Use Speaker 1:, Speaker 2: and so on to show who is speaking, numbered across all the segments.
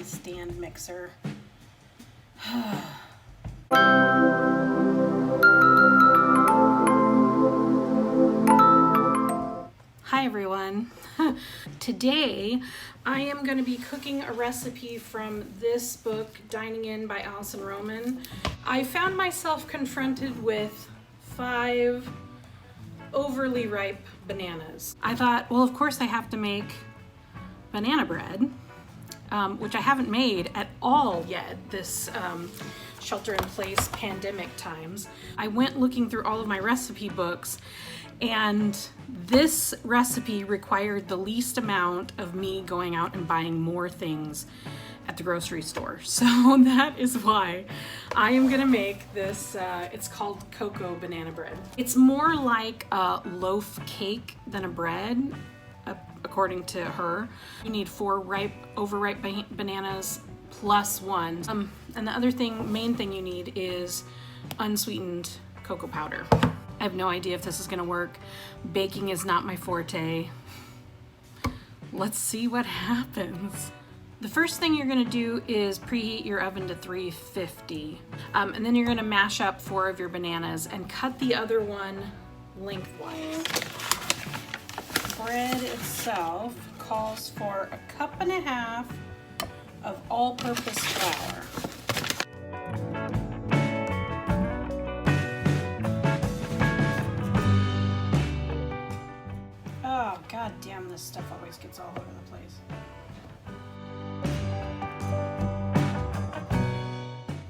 Speaker 1: my stand mixer. Hi everyone. Today I am going to be cooking a recipe from this book, Dining In by Alison Roman. I found myself confronted with 5 overly ripe bananas. I thought, well, of course I have to make banana bread, which I haven't made at all yet this shelter-in-place pandemic times. I went looking through all of my recipe books, and this recipe required the least amount of me going out and buying more things at the grocery store. So that is why I am gonna make this, it's called cocoa banana bread. It's more like a loaf cake than a bread, according to her. You need 4 overripe bananas plus 1. And the other main thing you need is unsweetened cocoa powder. I have no idea if this is gonna work. Baking is not my forte. Let's see what happens. The first thing you're gonna do is preheat your oven to 350. And then you're gonna mash up 4 of your bananas and cut the other one lengthwise. Bread itself calls for 1.5 cups of all-purpose flour. Oh, god damn, this stuff always gets all over the place.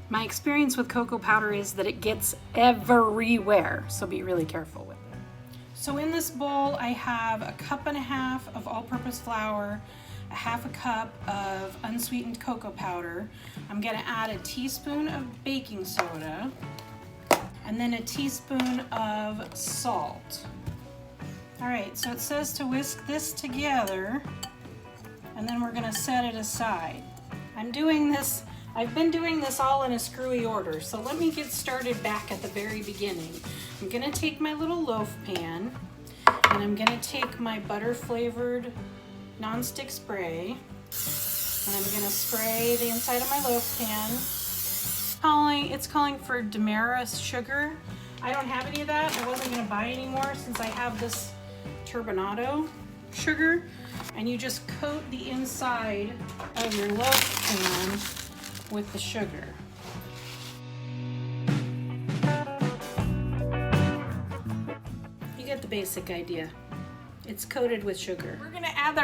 Speaker 1: My experience with cocoa powder is that it gets everywhere, so be really careful with it. So in this bowl, I have 1.5 cups of all-purpose flour, 1/2 cup of unsweetened cocoa powder. I'm gonna add a teaspoon of baking soda, and then a teaspoon of salt. All right, so it says to whisk this together, and then we're gonna set it aside. I've been doing this all in a screwy order, so let me get started back at the very beginning. I'm gonna take my little loaf pan, and I'm gonna take my butter-flavored nonstick spray, and I'm gonna spray the inside of my loaf pan. It's calling for demerara sugar. I don't have any of that. I wasn't gonna buy any more since I have this turbinado sugar, and you just coat the inside of your loaf pan with the sugar. You get the basic idea. It's coated with sugar. We're gonna add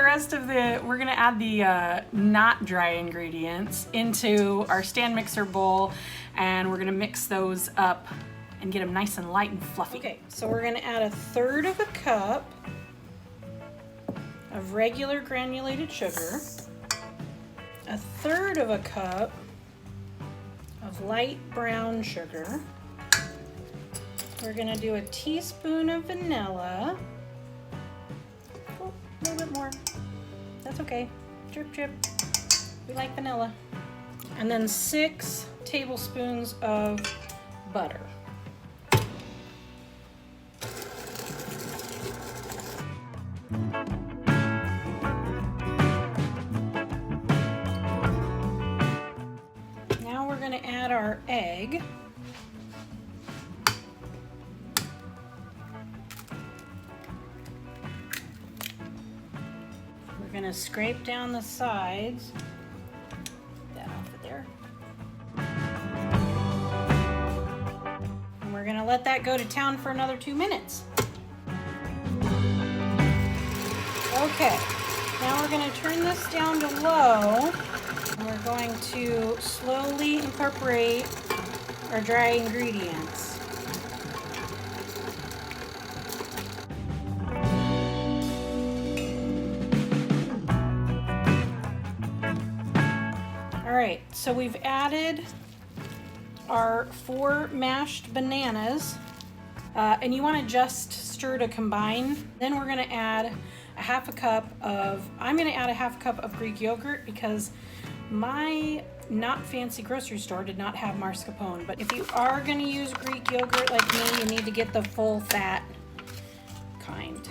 Speaker 1: the not dry ingredients into our stand mixer bowl, and we're gonna mix those up and get them nice and light and fluffy. Okay, so we're gonna add 1/3 cup of regular granulated sugar, 1/3 cup of light brown sugar. We're gonna do a teaspoon of vanilla. Oh, a little bit more. That's okay. Drip, drip. We like vanilla. And then 6 tablespoons of butter. Add our egg. We're going to scrape down the sides. Get that off of there. And we're going to let that go to town for another 2 minutes. Okay, now we're going to turn this down to low. We're going to slowly incorporate our dry ingredients. All right, so we've added our 4 mashed bananas, and you want to just stir to combine. Then we're going to add I'm going to add 1/2 cup of Greek yogurt because my not fancy grocery store did not have mascarpone, but if you are going to use Greek yogurt like me, you need to get the full fat kind.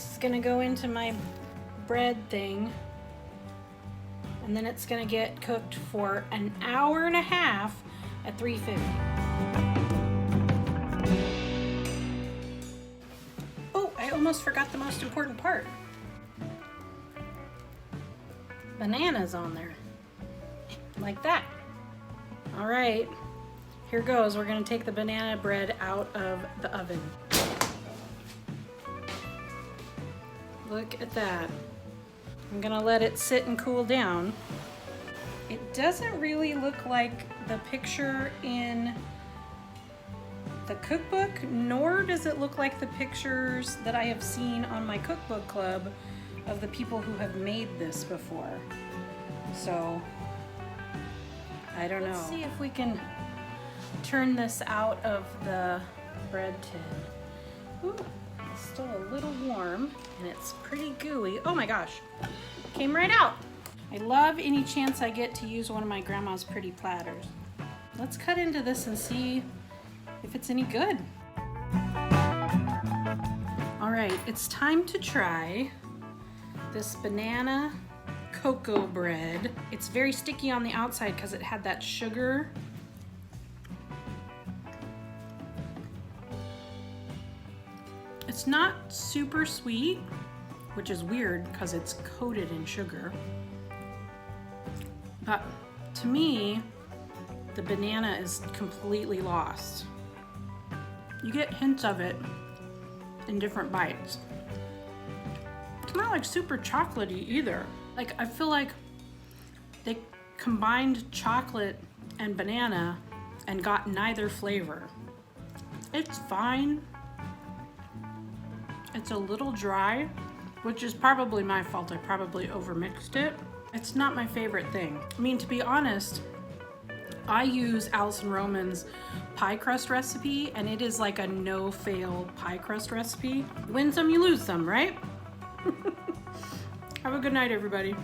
Speaker 1: This is gonna go into my bread thing, and then it's gonna get cooked for an hour and a half at 350. Oh, I almost forgot the most important part. Bananas on there, like that. All right, here goes. We're gonna take the banana bread out of the oven. Look at that. I'm gonna let it sit and cool down. It doesn't really look like the picture in the cookbook, nor does it look like the pictures that I have seen on my cookbook club of the people who have made this before. So, I don't know. Let's see if we can turn this out of the bread tin. Ooh, it's still a little warm and it's pretty gooey. Oh my gosh, came right out. I love any chance I get to use one of my grandma's pretty platters. Let's cut into this and see if it's any good. All right, it's time to try this banana cocoa bread. It's very sticky on the outside because it had that sugar. It's not super sweet, which is weird because it's coated in sugar. But to me, the banana is completely lost. You get hints of it in different bites. It's not like super chocolatey either. Like, I feel like they combined chocolate and banana and got neither flavor. It's fine. It's a little dry, which is probably my fault. I probably overmixed it. It's not my favorite thing. I mean, to be honest, I use Alison Roman's pie crust recipe, and it is like a no-fail pie crust recipe. Win some, you lose some, right? Have a good night, everybody.